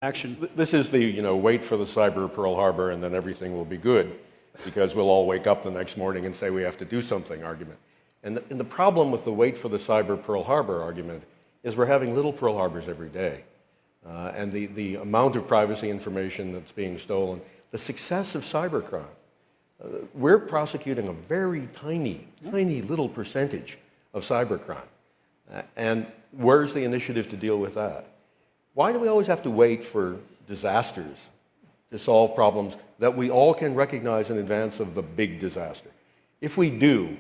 action. This is the, wait for the cyber Pearl Harbor and then everything will be good because we'll all wake up the next morning and say we have to do something argument. And the problem with the wait for the cyber Pearl Harbor argument is we're having little Pearl Harbors every day. And the amount of privacy information that's being stolen, the success of cybercrime. We're prosecuting a very tiny little percentage of cybercrime. And where's the initiative to deal with that? Why do we always have to wait for disasters to solve problems that we all can recognize in advance of the big disaster? If we do,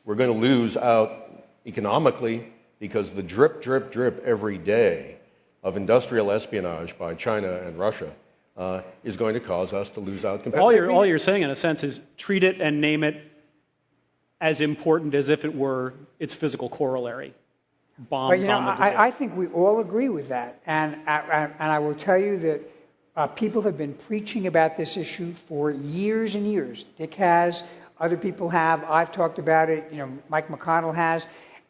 we're going to lose out economically because the drip, drip, drip every day of industrial espionage by China and Russia is going to cause us to lose out competitively. All you're saying, in a sense, is treat it and name it as important as if it were its physical corollary. Bombs on the grid. I think we all agree with that. And I will tell you that people have been preaching about this issue for years and years. Dick has, other people have, I've talked about it, Mike McConnell has.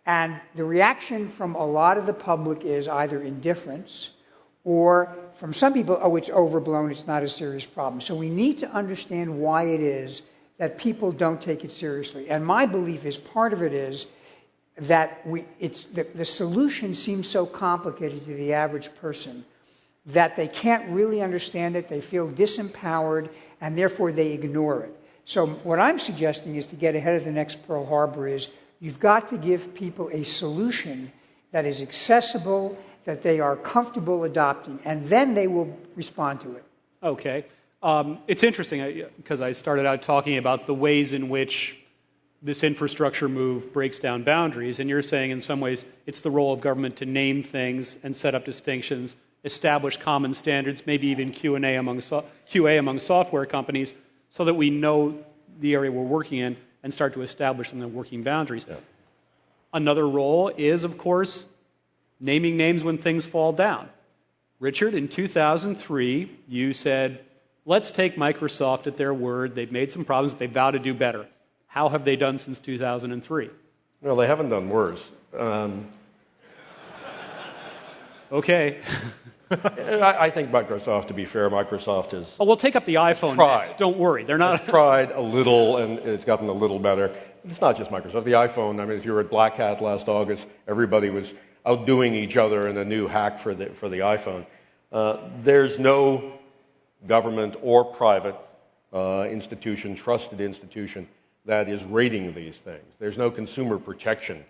And the reaction from a lot of the public is either indifference or from some people, oh, it's overblown, it's not a serious problem. So we need to understand why it is that people don't take it seriously. And my belief is part of it is that the solution seems so complicated to the average person that they can't really understand it, they feel disempowered, and therefore they ignore it. So what I'm suggesting is to get ahead of the next Pearl Harbor is you've got to give people a solution that is accessible, that they are comfortable adopting, and then they will respond to it. Okay. It's interesting because I started out talking about the ways in which this infrastructure move breaks down boundaries, and you're saying in some ways it's the role of government to name things and set up distinctions, establish common standards, maybe even QA among software companies, so that we know the area we're working in and start to establish some of the working boundaries. Yeah. Another role is, of course, naming names when things fall down. Richard, in 2003, you said, let's take Microsoft at their word. They've made some problems. They vow to do better. How have they done since 2003? Well, they haven't done worse. Okay. I think Microsoft, to be fair, Microsoft has... Oh, we'll take up the iPhone next. Don't worry. They're not... tried a little, and it's gotten a little better. It's not just Microsoft. The iPhone, if you were at Black Hat last August, everybody was outdoing each other in a new hack for the iPhone. There's no government or private institution, trusted institution, that is rating these things. There's no consumer protection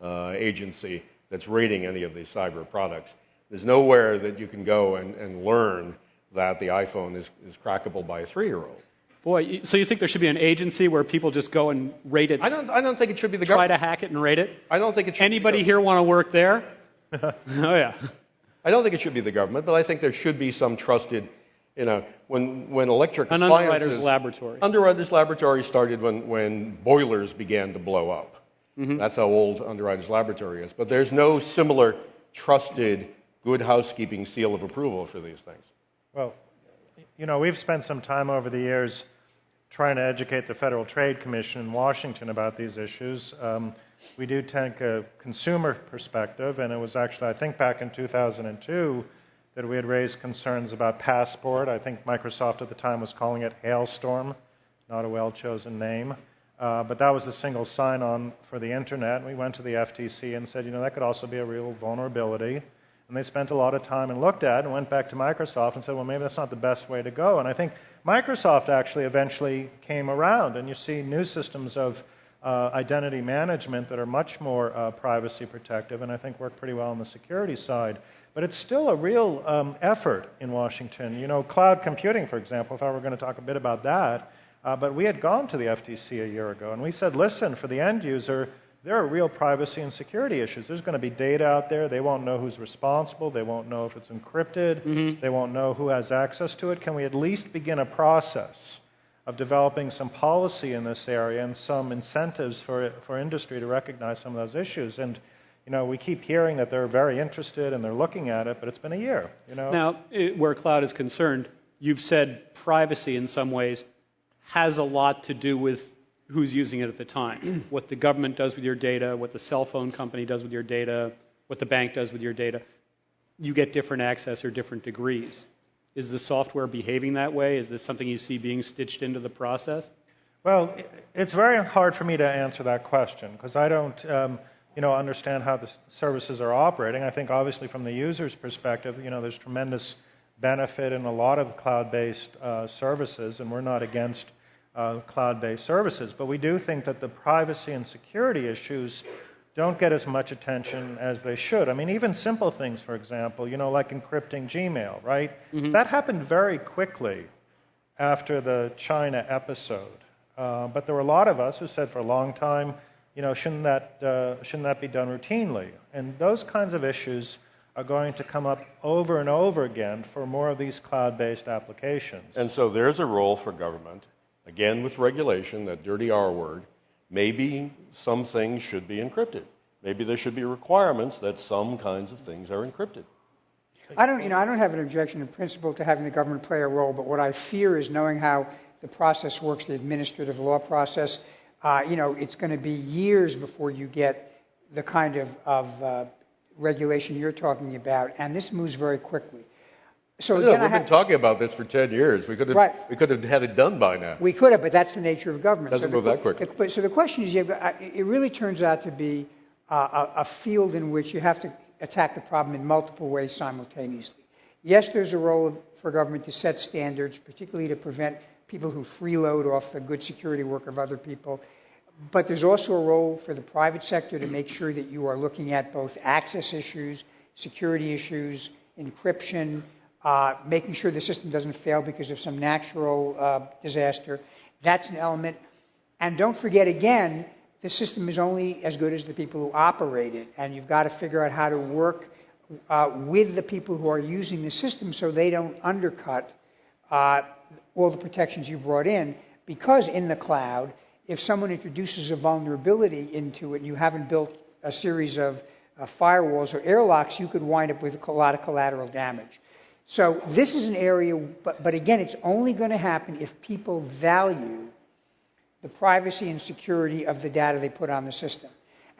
agency that's rating any of these cyber products. There's nowhere that you can go and learn that the iPhone is crackable by a 3-year-old. Boy, so you think there should be an agency where people just go and rate it? I don't think it should be the government. government. Try to hack it and rate it? I don't think it should Anybody here want to work there? Oh, yeah. I don't think it should be the government, but I think there should be some trusted, when electric appliances... An underwriter's laboratory. Underwriter's laboratory started when boilers began to blow up. Mm-hmm. That's how old Underwriter's Laboratory is. But there's no similar trusted, good housekeeping seal of approval for these things. Well, we've spent some time over the years trying to educate the Federal Trade Commission in Washington about these issues. We do take a consumer perspective, and it was actually, I think, back in 2002 that we had raised concerns about Passport. I think Microsoft at the time was calling it Hailstorm, not a well-chosen name. But that was a single sign-on for the Internet. We went to the FTC and said, that could also be a real vulnerability. And they spent a lot of time and looked at it and went back to Microsoft and said, well, maybe that's not the best way to go. And I think Microsoft actually eventually came around, and you see new systems of identity management that are much more privacy protective and I think work pretty well on the security side. But it's still a real effort in Washington. Cloud computing, for example, if I were going to talk a bit about that, but we had gone to the FTC a year ago, and we said, listen, for the end user, there are real privacy and security issues. There's going to be data out there. They won't know who's responsible. They won't know if it's encrypted. Mm-hmm. They won't know who has access to it. Can we at least begin a process of developing some policy in this area and some incentives for industry to recognize some of those issues? And, we keep hearing that they're very interested and they're looking at it, but it's been a year. Now, where cloud is concerned, you've said privacy in some ways has a lot to do with who's using it at the time, what the government does with your data, what the cell phone company does with your data, what the bank does with your data. you get different access or different degrees. Is the software behaving that way? Is this something you see being stitched into the process? Well, it's very hard for me to answer that question because I don't understand how the services are operating. I think obviously from the user's perspective, there's tremendous benefit in a lot of cloud-based services, and we're not against cloud-based services, but we do think that the privacy and security issues don't get as much attention as they should. I mean, even simple things, for example, like encrypting Gmail, right? Mm-hmm. That happened very quickly after the China episode. But there were a lot of us who said for a long time, shouldn't that be done routinely? And those kinds of issues are going to come up over and over again for more of these cloud-based applications. And so there's a role for government, again with regulation, that dirty R word. Maybe some things should be encrypted. Maybe there should be requirements that some kinds of things are encrypted. I don't have an objection in principle to having the government play a role, but what I fear is knowing how the process works, the administrative law process. It's going to be years before you get the kind of regulation you're talking about, and this moves very quickly. So again, we've been talking about this for 10 years. We could have had it done by now. We could have, but that's the nature of government. Doesn't move that quickly. So the question is, it really turns out to be a field in which you have to attack the problem in multiple ways simultaneously. Yes, there's a role for government to set standards, particularly to prevent people who freeload off the good security work of other people. But there's also a role for the private sector to make sure that you are looking at both access issues, security issues, encryption, making sure the system doesn't fail because of some natural disaster. That's an element. And don't forget, again, the system is only as good as the people who operate it. And you've got to figure out how to work with the people who are using the system so they don't undercut all the protections you brought in. Because in the cloud, if someone introduces a vulnerability into it and you haven't built a series of firewalls or airlocks, you could wind up with a lot of collateral damage. So this is an area, but again, it's only going to happen if people value the privacy and security of the data they put on the system.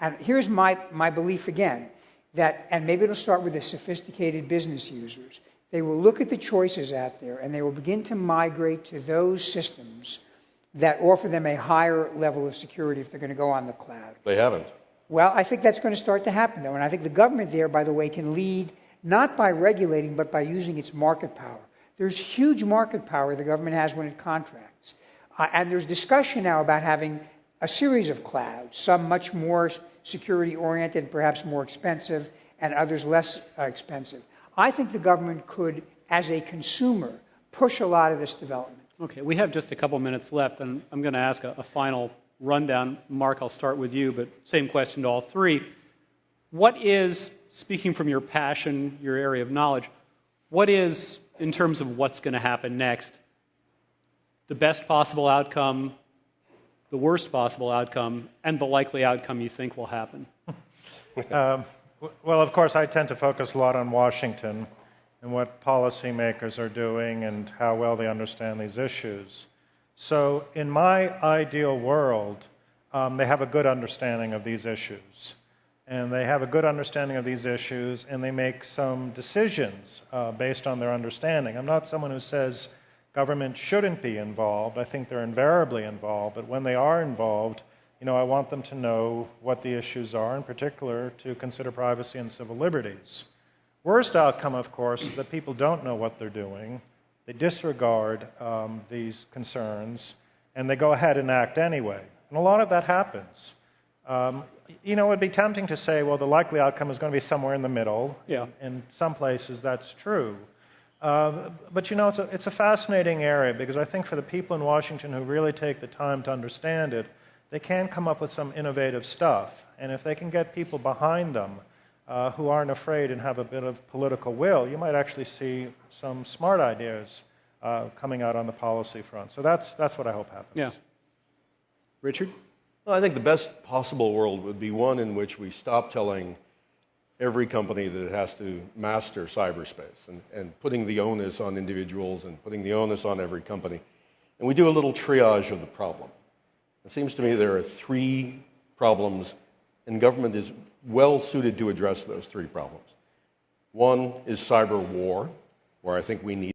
And here's my belief again, that, and maybe it'll start with the sophisticated business users, they will look at the choices out there and they will begin to migrate to those systems that offer them a higher level of security if they're going to go on the cloud. They haven't. Well, I think that's going to start to happen, though. And I think the government there, by the way, can lead not by regulating, but by using its market power. There's huge market power the government has when it contracts. And there's discussion now about having a series of clouds, some much more security-oriented, perhaps more expensive, and others less expensive. I think the government could, as a consumer, push a lot of this development. Okay, we have just a couple minutes left, and I'm going to ask a final rundown. Marc, I'll start with you, but same question to all three. What is, speaking from your passion, your area of knowledge, what is, in terms of what's going to happen next, the best possible outcome, the worst possible outcome, and the likely outcome you think will happen? Well, of course, I tend to focus a lot on Washington and what policymakers are doing and how well they understand these issues. So in my ideal world, they have a good understanding of these issues. And they have a good understanding of these issues, and they make some decisions based on their understanding. I'm not someone who says government shouldn't be involved. I think they're invariably involved. But when they are involved, I want them to know what the issues are, in particular to consider privacy and civil liberties. Worst outcome, of course, is that people don't know what they're doing. They disregard these concerns, and they go ahead and act anyway. And a lot of that happens. It would be tempting to say, well, the likely outcome is going to be somewhere in the middle. Yeah. In some places, that's true. But, it's a fascinating area because I think for the people in Washington who really take the time to understand it, they can come up with some innovative stuff. And if they can get people behind them who aren't afraid and have a bit of political will, you might actually see some smart ideas coming out on the policy front. So that's what I hope happens. Yeah. Richard? Well, I think the best possible world would be one in which we stop telling every company that it has to master cyberspace and putting the onus on individuals and putting the onus on every company. And we do a little triage of the problem. It seems to me there are three problems, and government is well suited to address those three problems. One is cyber war, where I think we need